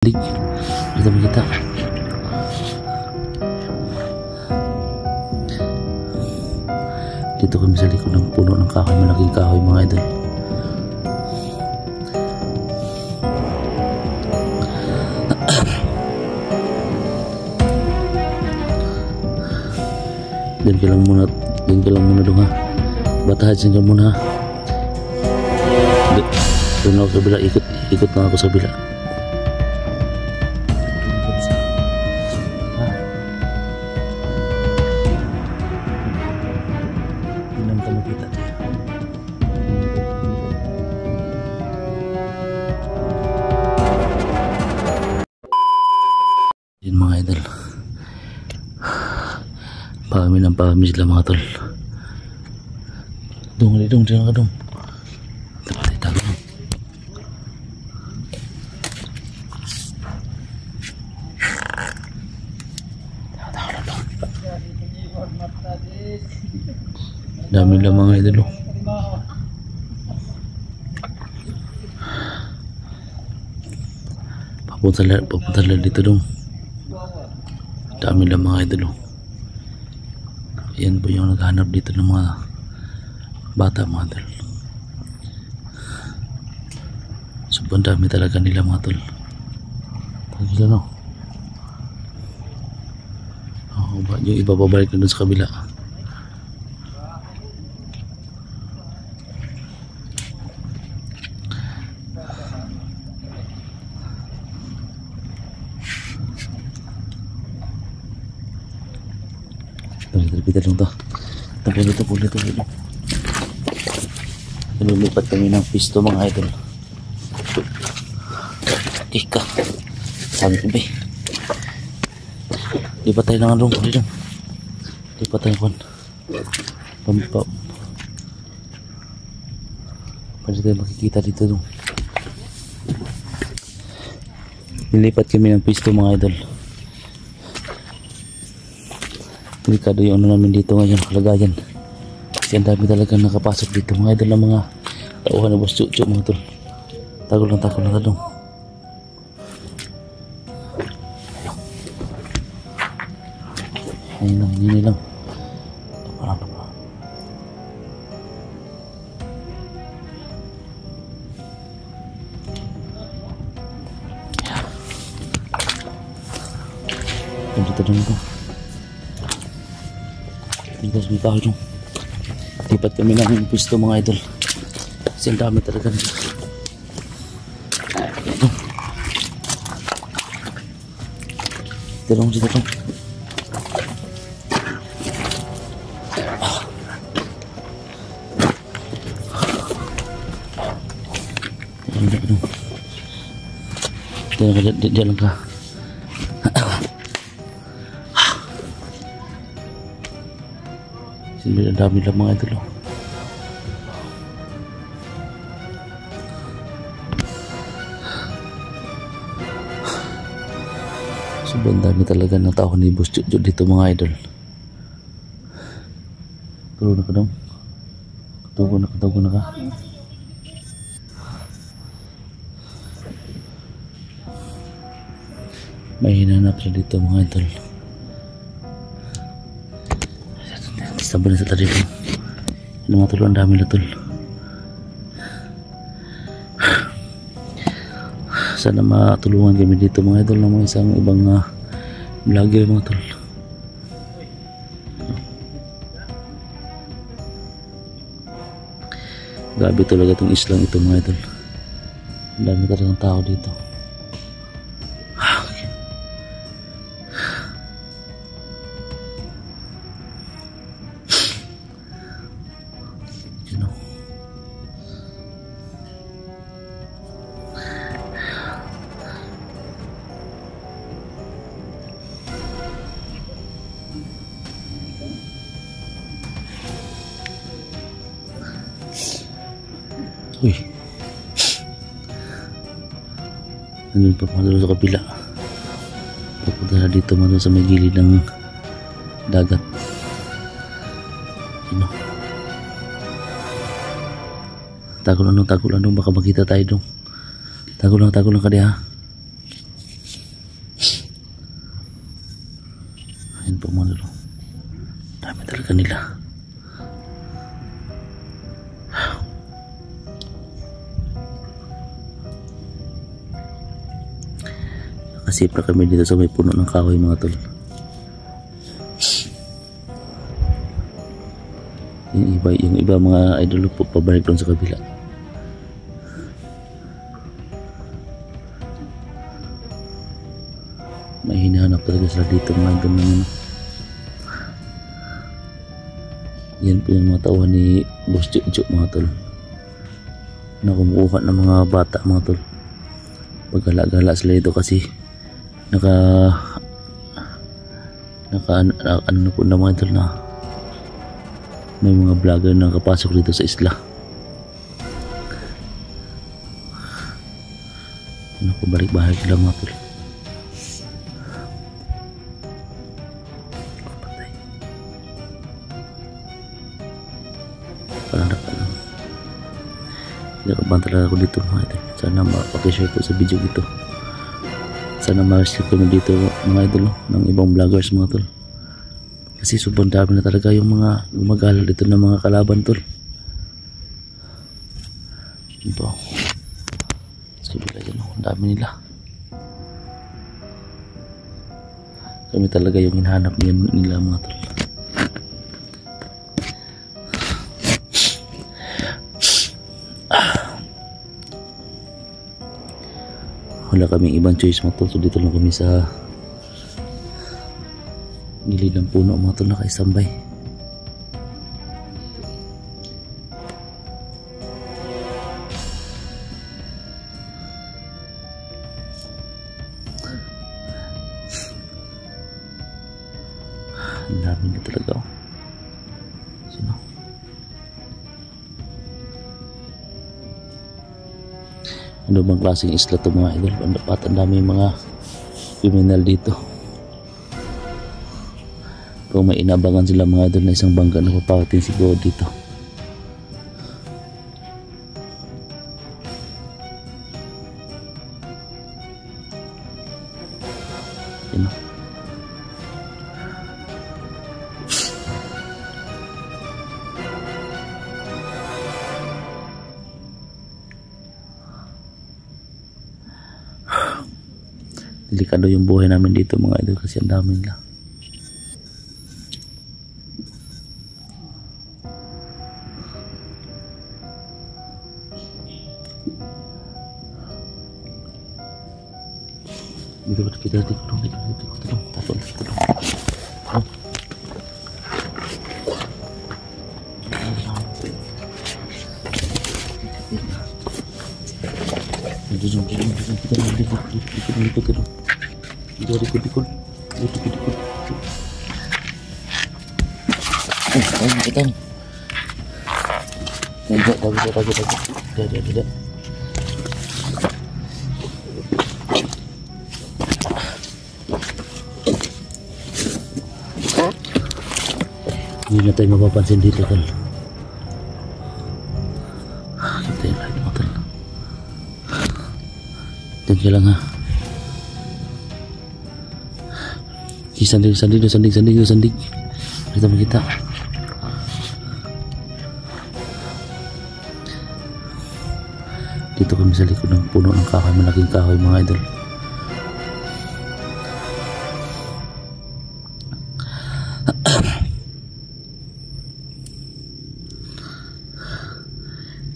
Dito kita. Dito kami sa likod ng puno ng kahoy, malaking kahoy mga idol. Diyan ka lang muna dong ha. Batahan ka muna ha. Doon ako sa kabila, ikot lang ako sa kabila. Yan mga idol, pahami sila mga tol. Dong ka dong. Tapos tayo tago. Dami lang mga idol. Papunta lang dito dong. Dami lang mga idol. Yan po yung naghahanap dito ng mga bata mga idol. Sobrang dami talaga nila mga tol. Talaga no. Yung iba pabalik na dun sa kabila. Kita lang to. Tapos dito. Lumipat kami ng pisto mga idol. Ika. Sabi ko ba. Lipat tayo ng anong dito. Lipat tayo kon. Pampap. Pwede tayo makikita dito dong. Nilipat kami ng pisto mga idol. Delikado yung ano namin dito ngayon, kalagayan. Kasi ang dami talaga nakapasok dito mga idol ng mga tauhan na boss chuchu mga tol. Tago lang dong. Ayun lang. Parang pa. Dito dong ito. Dito dong. Lipat kami ng pisto mga idol. Kasi ang dami talaga nila. Dito dong. Diyan lang ka. Ang dami lang mga idol. Sobrang dami talaga ng tao ni Boss Chuchu dito mga idol. Tulo na ka dong. Katugo na ka. May hinanap siya dito mga idol. Sabi na sa tadi dong. Ano mga tol, ang dami na tol. Sana matulungan kami dito mga idol ng mga isang ibang vlogger mga tol. Grabe talaga itong islang ito mga idol. Ang dami talagang tao dito. Uy, nandun pa mga sa kabila. Papunta na dito mga sa may gilid ng dagat. Tago lang dong, baka makita tayo dong. Tago lang ka diha. Yan po mga idol. Dami talaga nila. Nakasipra kami dito sa may puno ng kahoy mga tol. Yung iba mga idol po pabalik doon sa kabila. May hinahanap talaga sila dito mga idol naman. Yan po yung mga tauhan ni Boss Jojo mga tol, na kumukuha ng mga bata mga tol. Pagala-gala sila dito kasi ano na po na mga idol na may mga vlogger na nakapasok dito sa isla. Ano po, balik-balik sila mga tol. Parang kinakabahan talaga ako dito mga idol. Sana mapakishare po sa video dito. Sana ma-share ko na dito mga idol ng ibang vloggers mga tol. Kasi sobrang dami na talaga yung mga gumagala dito ng mga kalaban tol. Ito. Sa kabila dyan, ang dami nila. Kami talaga yung hinahanap nila mga tol. Wala kaming ibang choice mga tol, so dito lang kami sa gilid ng puno mga tol, nakaisambay. Ang dami na talaga oh. Sino? Ano bang klaseng isla ito mga idol? Dapat ang dami mga criminal dito. Kung may inabangan sila mga idol na isang bangka na papawatin siguro dito. Yun o. Delikado yung buhay namin dito mga idol kasi ang dami nila. Dito kita tulong tapos tulong. Dikit. Kita nih. Tidak. Hindi na tayo mapapansin dito tol. Kita yung light mo tol. Diyan ka lang ha. Sandig. Kita makita. Dito kami sa likod ng puno ng kahoy, malaking kahoy mga idol.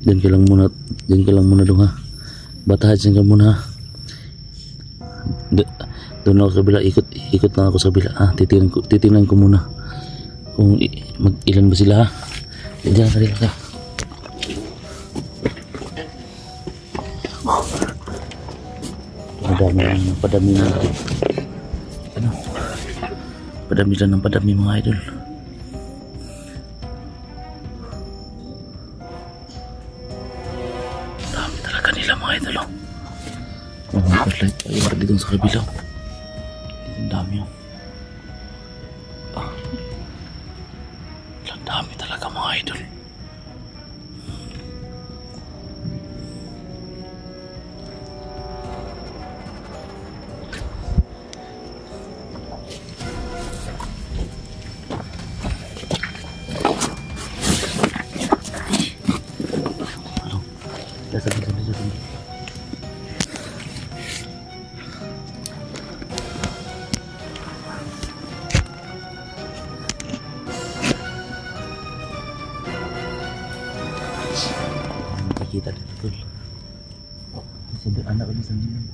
Diyan ka lang muna dong ha. Batahan ka muna ha. Doon ako sa kabila, ikot lang ako sa kabila ha. Titingnan ko muna kung ilan ba sila ha. Diyan ka. Padami na ano? Padami mga idol. Dami talaga nila mga idol oh. Mga flashlight pa yung dito sa kabila. Ang dami oh. Ang dami talaga mga idol. makita dito tol. Sabi anak ko di sa dilim.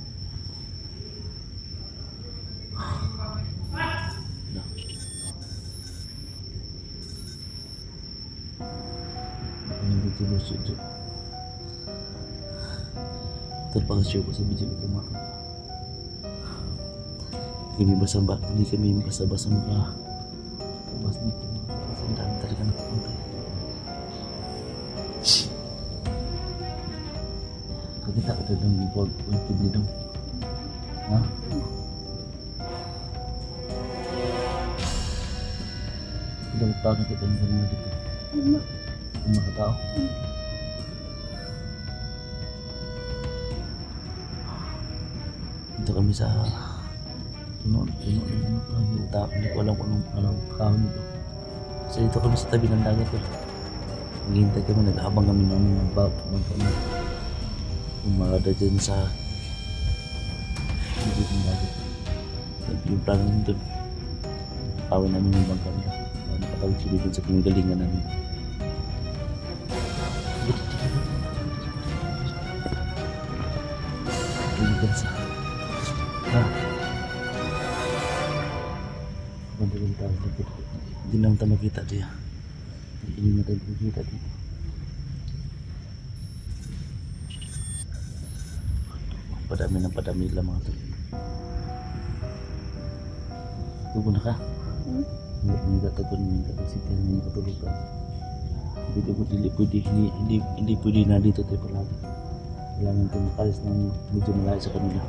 Ano dito sujo. Terpaksa ko sa video ito mga tol. Hindi kami basa-basa maka labas dito mga tol. Kasi ang dami talaga nakapunta. Kakita ka talagang wipid nito. Ha? Ilang tao na kita na dito? 5 katao? Dito kami sa puno ng tao. Hindi ko alam kung anong kahon nito. Kasi dito kami sa tabi ng dagat. Naghihintay kami, nag-aabang kami ng mga kami. Yung mga dyan sa hindi ng dagat. Yung plano nito, kawin namin yung bangka nila. Nakatawag sila dun sa pinagalingan namin. Pinagalingan sa madaling tao dito. Hindi naman tayo makita diya. Hindi naman tayo makita dito. Padami lang mga ito. Tubo na ka? Hindi katagon ng kapasitan ng katulugan. Hindi pwede na dito tayo palagi. Kailangan tayo makalis ng medyo malayo sa kanila.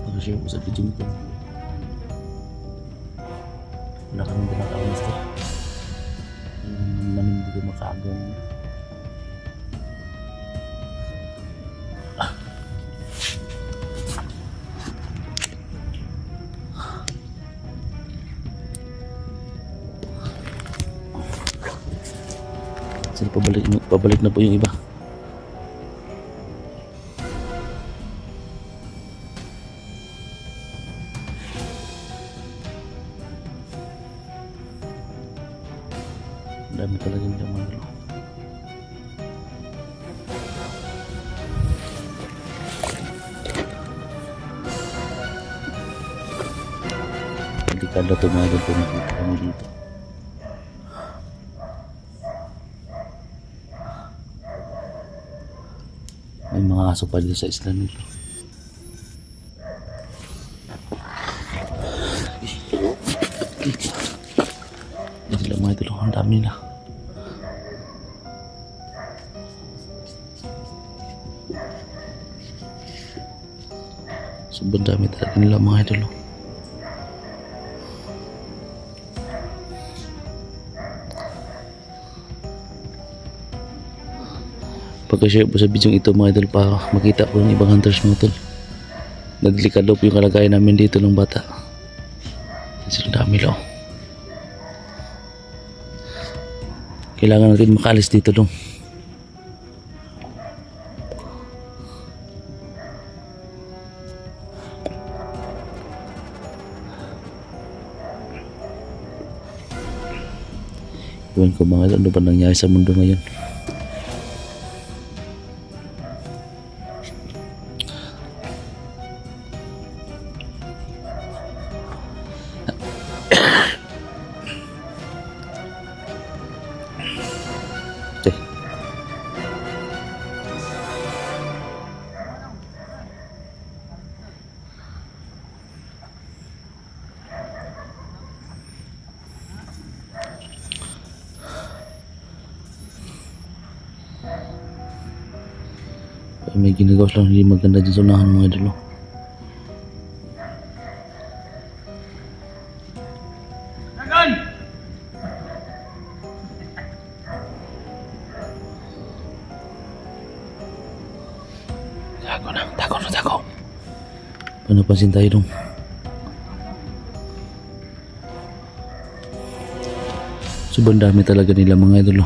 Pag-share ko sa video nito. Wala kami tinatawag ito. Namin dito makaagam. Sila pabalik na po yung iba. Dami talaga yung laman. Hindi kada tumagal kung nakita kami dito. May mga aso pa dito sa isla nito. Yan sila mga ito. Ang dami na. Sobrang dami talaga nila mga idol. Pagka-share po sa video ito mga idol para makita po ng ibang hunters mga idol. Naglikado po yung kalagayan namin dito ng bata. Sobrang dami lang. Kailangan natin makalis dito dong. Iwan ko mga idol, ano ba nangyari sa mundo ngayon? May ginagawa lang hindi maganda dyan sa unahan mga idol. Tago. Panapansin tayo dong. Sobrang dami talaga nila mga idol.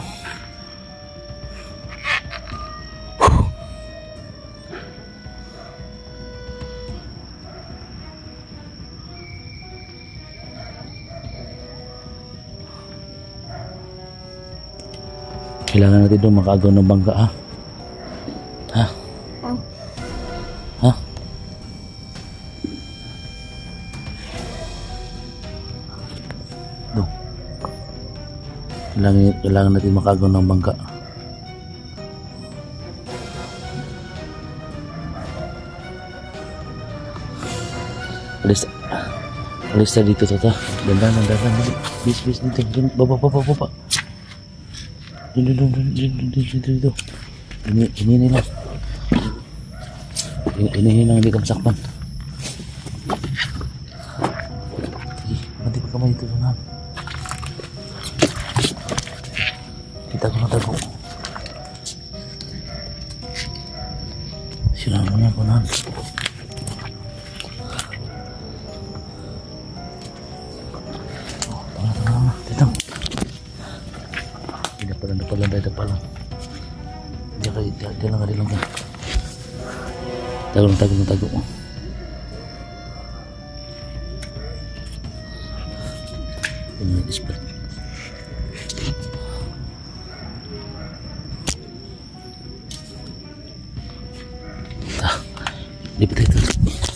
Kailangan natin doon makaagaw ng bangka, ha? Ha? Oh. Ha? Doon. Kailangan natin makaagaw ng bangka. Alis na dito, Tata. Dandan. Bis dito. Baba. Dito. Ini nila. Ini lang, hindi kang sakpan. Sige, mati pa kamay dito, Tunan. Tago. Sila mo na, Tunan. Titang. Hindi pa lang. Dia lang. Tago. Ini display. Lipat ito.